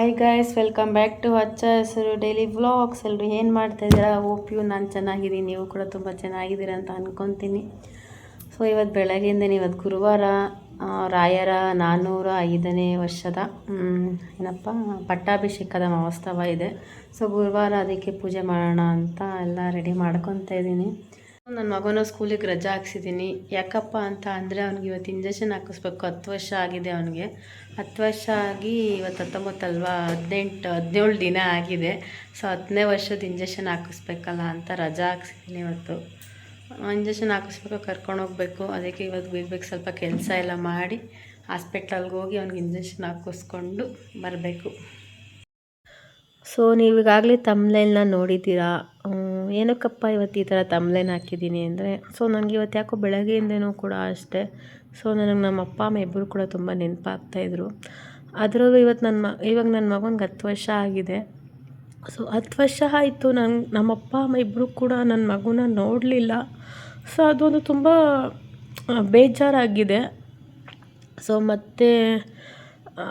Hi guys, welcome back to ಹಚ್ಚ ಹೆಸರು daily vlogs. ಎಲ್ಲರೂ ಏನು ಮಾಡ್ತಾಯಿದ್ದೀರಾ? ಹೋಪ್ ಯು ನಾನು ಚೆನ್ನಾಗಿದ್ದೀನಿ, ನೀವು ಕೂಡ ತುಂಬ ಚೆನ್ನಾಗಿದ್ದೀರಾ ಅಂತ ಅಂದ್ಕೊತೀನಿ. ಸೊ ಇವತ್ತು ಬೆಳಗ್ಗೆಯಿಂದನೇ, ಇವತ್ತು ಗುರುವಾರ, ರಾಯರ 405ನೇ ವರ್ಷದ ಏನಪ್ಪ ಪಟ್ಟಾಭಿಷೇಕದ ಮಹೋತ್ಸವ ಇದೆ. ಸೊ ಗುರುವಾರ ಅದಕ್ಕೆ ಪೂಜೆ ಮಾಡೋಣ ಅಂತ ಎಲ್ಲ ರೆಡಿ ಮಾಡ್ಕೊತಾ ಇದ್ದೀನಿ. ನನ್ನ ಮಗನ ಸ್ಕೂಲಿಗೆ ರಜೆ ಹಾಕ್ಸಿದ್ದೀನಿ. ಯಾಕಪ್ಪ ಅಂತ ಅಂದರೆ ಅವ್ನಿಗೆ ಇವತ್ತು ಇಂಜೆಕ್ಷನ್ ಹಾಕಿಸ್ಬೇಕು. 10 ವರ್ಷ ಆಗಿದೆ ಅವನಿಗೆ. 10 ವರ್ಷ ಆಗಿ ಇವತ್ತು 19 ಅಲ್ವಾ, 17 ದಿನ ಆಗಿದೆ. ಸೊ 10ನೇ ವರ್ಷದ ಇಂಜೆಕ್ಷನ್ ಹಾಕಿಸ್ಬೇಕಲ್ಲ ಅಂತ ರಜೆ ಹಾಕ್ಸಿದ್ದೀನಿ. ಇವತ್ತು ಇಂಜೆಕ್ಷನ್ ಹಾಕಿಸ್ಬೇಕು, ಕರ್ಕೊಂಡೋಗ್ಬೇಕು. ಅದಕ್ಕೆ ಇವತ್ತು ಬೇಗ ಸ್ವಲ್ಪ ಕೆಲಸ ಎಲ್ಲ ಮಾಡಿ ಹಾಸ್ಪಿಟ್ಲಲ್ಗೆ ಹೋಗಿ ಅವ್ನಿಗೆ ಇಂಜೆಕ್ಷನ್ ಹಾಕಿಸ್ಕೊಂಡು ಬರಬೇಕು. ಸೊ ನೀವೀಗಾಗಲೇ ತಮ್ಲೈನ್ನ ನೋಡಿದ್ದೀರಾ. ಏನಕ್ಕಪ್ಪ ಇವತ್ತು ಈ ಥರ ತಮ್ಲೈನ್ ಹಾಕಿದ್ದೀನಿ ಅಂದರೆ, ಸೊ ನನಗೆ ಇವತ್ತು ಯಾಕೋ ಬೆಳಗ್ಗೆಯಿಂದನೂ ಕೂಡ ಅಷ್ಟೇ. ಸೊ ನನಗೆ ನಮ್ಮ ಅಪ್ಪ ಅಮ್ಮ ಇಬ್ಬರು ಕೂಡ ತುಂಬ ನೆನಪಾಗ್ತಾಯಿದ್ರು. ಅದರಲ್ಲೂ ಇವಾಗ ನನ್ನ ಮಗನಿಗೆ 10 ವರ್ಷ ಆಗಿದೆ. ಸೊ 10 ವರ್ಷ ಆಯಿತು, ನಮ್ಮ ಅಪ್ಪ ಅಮ್ಮ ಇಬ್ಬರು ಕೂಡ ನನ್ನ ಮಗುನ ನೋಡಲಿಲ್ಲ. ಸೊ ಅದೊಂದು ತುಂಬ ಬೇಜಾರಾಗಿದೆ. ಸೊ ಮತ್ತು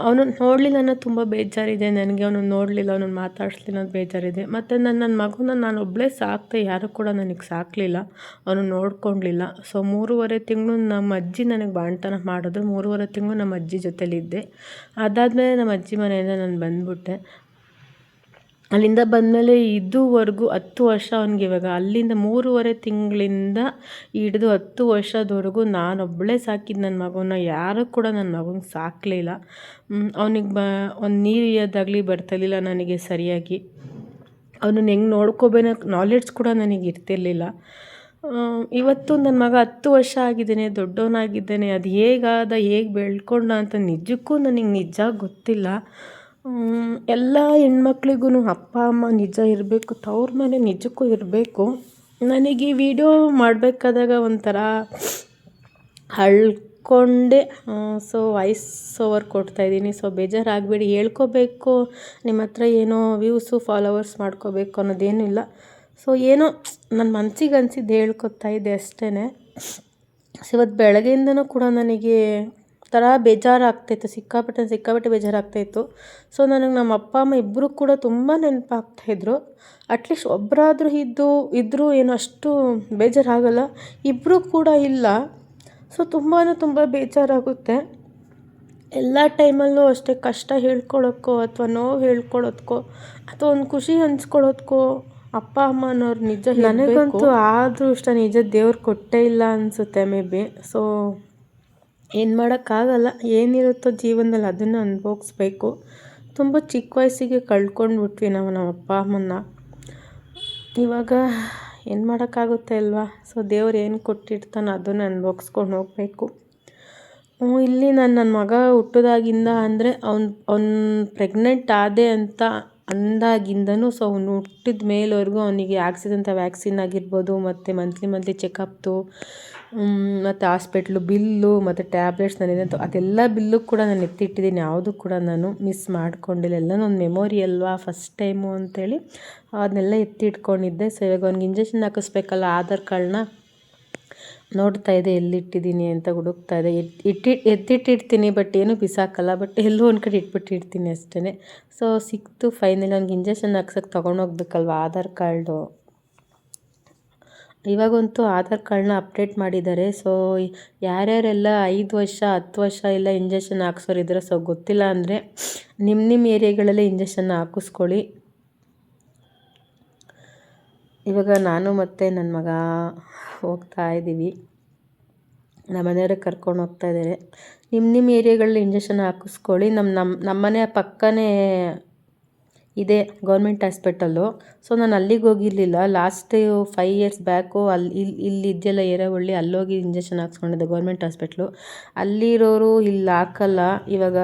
ಅವನು ನೋಡಲಿಲ್ಲ ಅನ್ನೋದು ತುಂಬ ಬೇಜಾರಿದೆ ನನಗೆ. ಅವನು ನೋಡಲಿಲ್ಲ, ಅವನನ್ನು ಮಾತಾಡಿಸ್ಲಿಲ್ಲ ಅನ್ನೋದು ಬೇಜಾರಿದೆ. ಮತ್ತು ನನ್ನ ಮಗುನ ನಾನು ಒಬ್ಬಳೇ ಸಾಕ್ತೆ, ಯಾರೂ ಕೂಡ ನನಗೆ ಸಾಕಲಿಲ್ಲ, ಅವನು ನೋಡ್ಕೊಳ್ಳಲಿಲ್ಲ. ಸೊ 3.5 ತಿಂಗಳು ನಮ್ಮ ಅಜ್ಜಿ ನನಗೆ ಬಾಣ್ತನ ಮಾಡಿದ್ರು. 3.5 ತಿಂಗಳು ನಮ್ಮ ಅಜ್ಜಿ ಜೊತೆಲಿದ್ದೆ. ಅದಾದಮೇಲೆ ನಮ್ಮ ಅಜ್ಜಿ ಮನೆಯಿಂದ ನಾನು ಬಂದುಬಿಟ್ಟೆ. ಅಲ್ಲಿಂದ ಬಂದಮೇಲೆ ಇದುವರೆಗೂ 10 ವರ್ಷ ಅವನಿಗೆ. ಇವಾಗ ಅಲ್ಲಿಂದ 3.5 ತಿಂಗಳಿಂದ ಹಿಡಿದು 10 ವರ್ಷದವರೆಗೂ ನಾನೊಬ್ಬಳೇ ಸಾಕಿದ್ದು ನನ್ನ ಮಗುನ. ಯಾರೂ ಕೂಡ ನನ್ನ ಮಗನಿಗೆ ಸಾಕಲಿಲ್ಲ. ಅವನಿಗೆ ಒಂದು ನೀರು ಇಯೋದಾಗಲಿ ಬರ್ತಿರ್ಲಿಲ್ಲ ನನಗೆ ಸರಿಯಾಗಿ. ಅವನನ್ನು ಹೆಂಗೆ ನೋಡ್ಕೋಬೇಕು ನಾಲೆಡ್ಜ್ ಕೂಡ ನನಗೆ ಇರ್ತಿರ್ಲಿಲ್ಲ. ಇವತ್ತು ನನ್ನ ಮಗ 10 ವರ್ಷ ಆಗಿದ್ದಾನೆ, ದೊಡ್ಡವನಾಗಿದ್ದಾನೆ. ಅದು ಹೇಗೆ ಬೆಳ್ಕೊಂಡ ಅಂತ ನಿಜಕ್ಕೂ ನನಗೆ ನಿಜ ಗೊತ್ತಿಲ್ಲ. ಎಲ್ಲ ಹೆಣ್ಮಕ್ಳಿಗೂ ಅಪ್ಪ ಅಮ್ಮ ನಿಜ ಇರಬೇಕು, ತವ್ರ ಮನೆ ನಿಜಕ್ಕೂ ಇರಬೇಕು. ನನಗೆ ಈ ವಿಡಿಯೋ ಮಾಡಬೇಕಾದಾಗ ಒಂಥರ ಅಳ್ಕೊಂಡೆ. ಸೊ ವಾಯ್ಸ್ ಓವರ್ ಕೊಡ್ತಾಯಿದ್ದೀನಿ. ಸೊ ಬೇಜಾರಾಗಬೇಡಿ, ಹೇಳ್ಕೋಬೇಕು ನಿಮ್ಮ ಹತ್ರ ಏನೋ ವ್ಯೂಸು ಫಾಲೋವರ್ಸ್ ಮಾಡ್ಕೋಬೇಕು ಅನ್ನೋದೇನಿಲ್ಲ. ಸೊ ಏನೋ ನನ್ನ ಮನಸ್ಸಿಗೆ ಅನಿಸಿದ್ದು ಹೇಳ್ಕೊತಾ ಇದ್ದೆ ಅಷ್ಟೇ. ಸೊ ಇವತ್ತು ಬೆಳಗ್ಗೆಯಿಂದನೂ ಕೂಡ ನನಗೆ ಥರ ಬೇಜಾರಾಗ್ತಾಯಿತ್ತು, ಸಿಕ್ಕಾಪಟ್ಟೆ ಬೇಜಾರಾಗ್ತಾಯಿತ್ತು. ಸೊ ನನಗೆ ನಮ್ಮ ಅಪ್ಪ ಅಮ್ಮ ಇಬ್ಬರು ಕೂಡ ತುಂಬ ನೆನಪಾಗ್ತಾಯಿದ್ರು. ಅಟ್ಲೀಸ್ಟ್ ಒಬ್ಬರಾದರೂ ಇದ್ದರೂ ಏನೋ ಅಷ್ಟು ಬೇಜಾರಾಗಲ್ಲ. ಇಬ್ಬರು ಕೂಡ ಇಲ್ಲ. ಸೊ ತುಂಬ ಬೇಜಾರಾಗುತ್ತೆ. ಎಲ್ಲ ಟೈಮಲ್ಲೂ ಅಷ್ಟೇ, ಕಷ್ಟ ಹೇಳ್ಕೊಳ್ಳೋಕ್ಕೋ ಅಥವಾ ನೋವು ಹೇಳ್ಕೊಳ್ಳೋದಕ್ಕೋ ಅಥವಾ ಒಂದು ಖುಷಿ ಹಂಚ್ಕೊಳ್ಳೋದಕ್ಕೋ ಅಪ್ಪ ಅಮ್ಮ ಅನ್ನೋರು ನಿಜ ನನಗಂತೂ ಅದೃಷ್ಟ ನಿಜ ದೇವ್ರು ಕೊಟ್ಟೇ ಇಲ್ಲ ಅನಿಸುತ್ತೆ ಮೇ ಬಿ. ಸೊ ಏನು ಮಾಡೋಕ್ಕಾಗಲ್ಲ, ಏನಿರುತ್ತೋ ಜೀವನದಲ್ಲಿ ಅದನ್ನು ಅನುಭವಿಸ್ಬೇಕು. ತುಂಬ ಚಿಕ್ಕ ವಯಸ್ಸಿಗೆ ಕಳ್ಕೊಂಡ್ಬಿಟ್ವಿ ನಾವು ನಮ್ಮ ಅಪ್ಪ ಅಮ್ಮನ್ನ. ಇವಾಗ ಏನು ಮಾಡೋಕ್ಕಾಗುತ್ತೆ ಅಲ್ವಾ. ಸೊ ದೇವ್ರು ಏನು ಕೊಟ್ಟಿರ್ತಾನೋ ಅದನ್ನು ಅನುಭವಿಸ್ಕೊಂಡು ಹೋಗಬೇಕು. ಇಲ್ಲಿ ನನ್ನ ಮಗ ಹುಟ್ಟೋದಾಗಿಂದ ಅಂದರೆ ಅವ್ನು ಪ್ರೆಗ್ನೆಂಟ್ ಆದೆ ಅಂತ ಅಂದಾಗಿಂದನೂ ಸೊ ಅವನು ಹುಟ್ಟಿದ ಮೇಲವರೆಗೂ ಅವನಿಗೆ ಹಾಕ್ಸಿದಂಥ ವ್ಯಾಕ್ಸಿನ್ ಆಗಿರ್ಬೋದು, ಮತ್ತು ಮಂತ್ಲಿ ಚೆಕಪ್ದು, ಮತ್ತು ಹಾಸ್ಪಿಟ್ಲು ಬಿಲ್ಲು, ಮತ್ತು ಟ್ಯಾಬ್ಲೆಟ್ಸ್ ನನಗಂತೂ ಅದೆಲ್ಲ ಬಿಲ್ಲು ಕೂಡ ನಾನು ಎತ್ತಿಟ್ಟಿದ್ದೀನಿ. ಯಾವುದು ಕೂಡ ನಾನು ಮಿಸ್ ಮಾಡ್ಕೊಂಡಿಲ್ಲ. ಎಲ್ಲ ಒಂದು ಮೆಮೊರಿ ಅಲ್ವಾ, ಫಸ್ಟ್ ಟೈಮು ಅಂಥೇಳಿ ಅದನ್ನೆಲ್ಲ ಎತ್ತಿಟ್ಕೊಂಡಿದ್ದೆ. ಸೊ ಇವಾಗ ಅವ್ನಿಗೆ ಇಂಜೆಕ್ಷನ್ ಹಾಕಿಸ್ಬೇಕಲ್ಲ, ಆಧಾರ್ ಕಾರ್ಡ್ನ ನೋಡ್ತಾ ಇದೆ ಎಲ್ಲಿಟ್ಟಿದ್ದೀನಿ ಅಂತ ಹುಡುಕ್ತಾ ಇದೆ. ಎತ್ತಿಟ್ಟಿರ್ತೀನಿ, ಬಟ್ ಏನೂ ಬಿಸಾಕಲ್ಲ, ಬಟ್ ಎಲ್ಲೋ ಒಂದು ಕಡೆ ಇಟ್ಬಿಟ್ಟಿರ್ತೀನಿ ಅಷ್ಟೇ. ಸೊ ಸಿಕ್ತು ಫೈನಲಿ. ಅವ್ನಿಗೆ ಇಂಜೆಕ್ಷನ್ ಹಾಕ್ಸೋಕ್ಕೆ ತೊಗೊಂಡೋಗ್ಬೇಕಲ್ವ ಆಧಾರ್ ಕಾರ್ಡು. ಇವಾಗಂತೂ ಆಧಾರ್ ಕಾರ್ಡ್ನ ಅಪ್ಡೇಟ್ ಮಾಡಿದ್ದಾರೆ. ಸೊ ಯಾರ್ಯಾರೆಲ್ಲ 5 ವರ್ಷ 10 ವರ್ಷ ಎಲ್ಲ ಇಂಜೆಕ್ಷನ್ ಹಾಕ್ಸೋರಿದ್ರೆ, ಸೊ ಗೊತ್ತಿಲ್ಲ ಅಂದರೆ ನಿಮ್ಮ ಏರಿಯಾಗಳಲ್ಲೇ ಇಂಜೆಕ್ಷನ್ನ ಹಾಕಿಸ್ಕೊಳ್ಳಿ. ಇವಾಗ ನಾನು ಮತ್ತು ನನ್ನ ಮಗ ಹೋಗ್ತಾ ಇದ್ದೀವಿ. ನಮ್ಮ ಮನೆಯವ್ರಿಗೆ ಕರ್ಕೊಂಡು ಹೋಗ್ತಾ ಇದ್ದಾರೆ. ನಿಮ್ಮ ಏರಿಯಾಗಳಲ್ಲಿ ಇಂಜೆಕ್ಷನ್ ಹಾಕಿಸ್ಕೊಳ್ಳಿ. ನಮ್ಮ ಮನೆಯ ಪಕ್ಕನೇ ಇದೆ ಗೌರ್ಮೆಂಟ್ ಹಾಸ್ಪಿಟಲ್ಲು. ಸೊ ನಾನು ಅಲ್ಲಿಗೆ ಹೋಗಿರಲಿಲ್ಲ. ಲಾಸ್ಟ್ 5 ಇಯರ್ಸ್ ಬ್ಯಾಕು ಇಲ್ಲಿ ಇದೆಯಲ್ಲ ಏರವಳ್ಳಿ, ಅಲ್ಲೋಗಿ ಇಂಜೆಕ್ಷನ್ ಹಾಕ್ಸ್ಕೊಂಡಿದ್ದೆ ಗೌರ್ಮೆಂಟ್ ಹಾಸ್ಪಿಟ್ಲು. ಅಲ್ಲಿರೋರು ಇಲ್ಲಿ ಹಾಕಲ್ಲ, ಇವಾಗ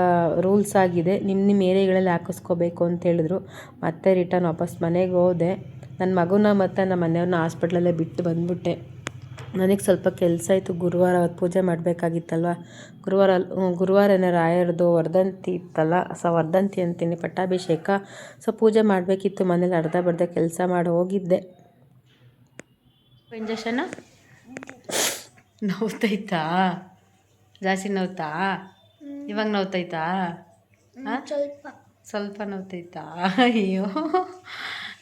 ರೂಲ್ಸ್ ಆಗಿದೆ, ನಿಮ್ಮ ಏರಿಯಾಗಳಲ್ಲಿ ಹಾಕಿಸ್ಕೋಬೇಕು ಅಂತ ಹೇಳಿದ್ರು. ಮತ್ತೆ ರಿಟರ್ನ್ ವಾಪಸ್ ಮನೆಗೆ ಹೋದೆ. ನನ್ನ ಮಗುನ ಮತ್ತು ನಮ್ಮ ಮನೆಯವ್ರನ್ನ ಹಾಸ್ಪಿಟ್ಲಲ್ಲೇ ಬಿಟ್ಟು ಬಂದುಬಿಟ್ಟೆ. ನನಗೆ ಸ್ವಲ್ಪ ಕೆಲಸ ಇತ್ತು. ಗುರುವಾರ ಅವತ್ತು ಪೂಜೆ ಮಾಡಬೇಕಾಗಿತ್ತಲ್ವ. ಗುರುವಾರನೇ ರಾಯರದು ವರ್ಧಂತಿ ಇತ್ತಲ್ಲ. ಸೊ ವರ್ಧಂತಿ ಅಂತೀನಿ, ಪಟ್ಟಾಭಿಷೇಕ. ಸೊ ಪೂಜೆ ಮಾಡಬೇಕಿತ್ತು. ಮನೇಲಿ ಅರ್ಧ ಕೆಲಸ ಮಾಡಿ ಹೋಗಿದ್ದೆ. ಇಂಜೆಕ್ಷನ್ ನೋವ್ತೈತಾ? ಜಾಸ್ತಿ ನೋವ್ತಾ? ಇವಾಗ ನೋವ್ತೈತಾ? ಸ್ವಲ್ಪ ನೋವ್ತೈತಾ? ಅಯ್ಯೋ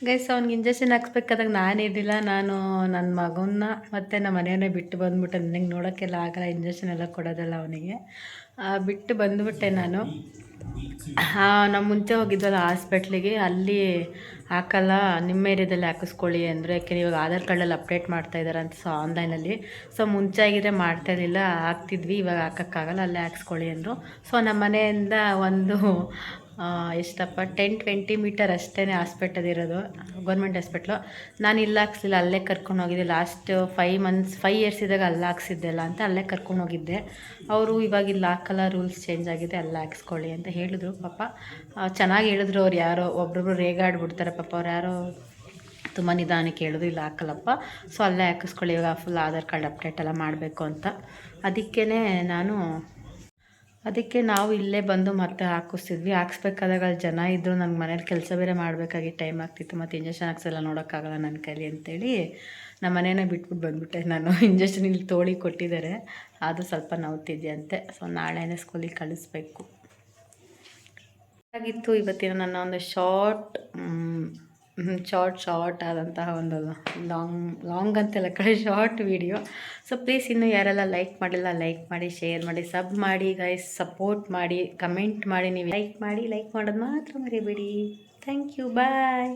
ಗೈಸ್, ಅವ್ನಿಗೆ ಇಂಜೆಕ್ಷನ್ ಹಾಕ್ಸ್ಬೇಕಾದಾಗ ನಾನಿರಲಿಲ್ಲ. ನಾನು ನನ್ನ ಮಗನ್ನ ಮತ್ತು ನಮ್ಮ ಮನೆಯವ್ರನ್ನೇ ಬಿಟ್ಟು ಬಂದುಬಿಟ್ಟೆ. ನನಗೆ ನೋಡೋಕ್ಕೆಲ್ಲ ಆಗಲ್ಲ, ಇಂಜೆಕ್ಷನ್ ಎಲ್ಲ ಕೊಡೋದಲ್ಲ ಅವನಿಗೆ. ಬಿಟ್ಟು ಬಂದುಬಿಟ್ಟೆ ನಾನು. ನಾವು ಮುಂಚೆ ಹೋಗಿದ್ವಲ್ಲ ಹಾಸ್ಪಿಟ್ಲಿಗೆ, ಅಲ್ಲಿ ಹಾಕಲ್ಲ, ನಿಮ್ಮ ಏರಿಯಾದಲ್ಲಿ ಹಾಕಿಸ್ಕೊಳ್ಳಿ ಅಂದರೆ, ಯಾಕೆಂದರೆ ಇವಾಗ ಆಧಾರ್ ಕಾರ್ಡಲ್ಲಿ ಅಪ್ಡೇಟ್ ಮಾಡ್ತಾಯಿದ್ದಾರೆ ಅಂತ. ಸೊ ಆನ್ಲೈನಲ್ಲಿ, ಸೊ ಮುಂಚೆ ಆಗಿದ್ರೆ ಮಾಡ್ತಾಯಿರಲಿಲ್ಲ, ಹಾಕ್ತಿದ್ವಿ. ಇವಾಗ ಹಾಕೋಕ್ಕಾಗಲ್ಲ, ಅಲ್ಲೇ ಹಾಕ್ಸ್ಕೊಳ್ಳಿ ಅಂದರು. ಸೊ ನಮ್ಮ ಮನೆಯಿಂದ ಒಂದು ಎಷ್ಟಪ್ಪ 10-20 ಮೀಟರ್ ಅಷ್ಟೇ ಹಾಸ್ಪಿಟಲ್ ಇರೋದು, ಗೌರ್ಮೆಂಟ್ ಹಾಸ್ಪಿಟ್ಲು. ನಾನು ಇಲ್ಲಿ ಹಾಕ್ಸಿಲ್ಲ, ಅಲ್ಲೇ ಕರ್ಕೊಂಡು ಹೋಗಿದ್ದೆ. ಲಾಸ್ಟ್ 5 ಇಯರ್ಸ್ ಇದ್ದಾಗ ಅಲ್ಲೇ ಹಾಕ್ಸಿದ್ದೆಲ್ಲ ಅಂತ ಅಲ್ಲೇ ಕರ್ಕೊಂಡು ಹೋಗಿದ್ದೆ. ಅವರು ಇವಾಗ ಇಲ್ಲಿ ಹಾಕಲ್ಲ, ರೂಲ್ಸ್ ಚೇಂಜ್ ಆಗಿದೆ, ಅಲ್ಲೇ ಹಾಕ್ಸ್ಕೊಳ್ಳಿ ಅಂತ ಹೇಳಿದ್ರು. ಪಾಪ ಚೆನ್ನಾಗಿ ಹೇಳಿದ್ರು. ಅವ್ರು ಯಾರೋ ಒಬ್ರೊಬ್ರು ರೇಗಾಡ್ಬಿಡ್ತಾರೆ ಪಾಪ. ಅವ್ರು ಯಾರೋ ತುಂಬ ನಿಧಾನಕ್ಕೆ ಹೇಳಿದ್ರು, ಇಲ್ಲ ಹಾಕಲ್ಲಪ್ಪ, ಸೊ ಅಲ್ಲೇ ಹಾಕಿಸ್ಕೊಳ್ಳಿ, ಇವಾಗ ಫುಲ್ ಆಧಾರ್ ಕಾರ್ಡ್ ಅಪ್ಡೇಟ್ ಎಲ್ಲ ಮಾಡಬೇಕು ಅಂತ. ಅದಕ್ಕೆ ನಾವು ಇಲ್ಲೇ ಬಂದು ಮತ್ತೆ ಹಾಕಿಸ್ತಿದ್ವಿ. ಹಾಕ್ಸ್ಬೇಕಾದಾಗ ಅಲ್ಲಿ ಜನ ಇದ್ದರು, ನನಗೆ ಮನೇಲಿ ಕೆಲಸ ಬೇರೆ ಮಾಡಬೇಕಾಗಿ ಟೈಮ್ ಆಗ್ತಿತ್ತು, ಮತ್ತು ಇಂಜೆಕ್ಷನ್ ಹಾಕ್ಸೆಲ್ಲ ನೋಡೋಕ್ಕಾಗಲ್ಲ ನನ್ನ ಕೈಲಿ ಅಂತೇಳಿ ನಮ್ಮ ಮನೇನ ಬಿಟ್ಬಿಟ್ಟು ಬಂದುಬಿಟ್ಟೆ ನಾನು. ಇಂಜೆಕ್ಷನ್ ಇಲ್ಲಿ ತೋಳಿ ಕೊಟ್ಟಿದ್ದಾರೆ, ಅದು ಸ್ವಲ್ಪ ನೋವ್ತಿದೆಯಂತೆ. ಸೊ ನಾಳೆನೇ ಸ್ಕೂಲಿಗೆ ಕಳಿಸ್ಬೇಕು. ಆಗಿತ್ತು ಇವತ್ತಿನ ನನ್ನ ಒಂದು ಶಾರ್ಟ್ ಆದಂತಹ ಒಂದು ಲಾಂಗ್ ಅಂತೆಲ್ಲ ಕಡೆ ಶಾರ್ಟ್ ವಿಡಿಯೋ. ಸೊ ಪ್ಲೀಸ್ ಇನ್ನೂ ಯಾರೆಲ್ಲ ಲೈಕ್ ಮಾಡಿಲ್ಲ, ಲೈಕ್ ಮಾಡಿ, ಶೇರ್ ಮಾಡಿ, ಸಬ್ ಮಾಡಿ ಗೈಸ್, ಸಪೋರ್ಟ್ ಮಾಡಿ, ಕಮೆಂಟ್ ಮಾಡಿ. ನೀವು ಲೈಕ್ ಮಾಡೋದು ಮಾತ್ರ ಮರಿಬೇಡಿ. Thank you, bye.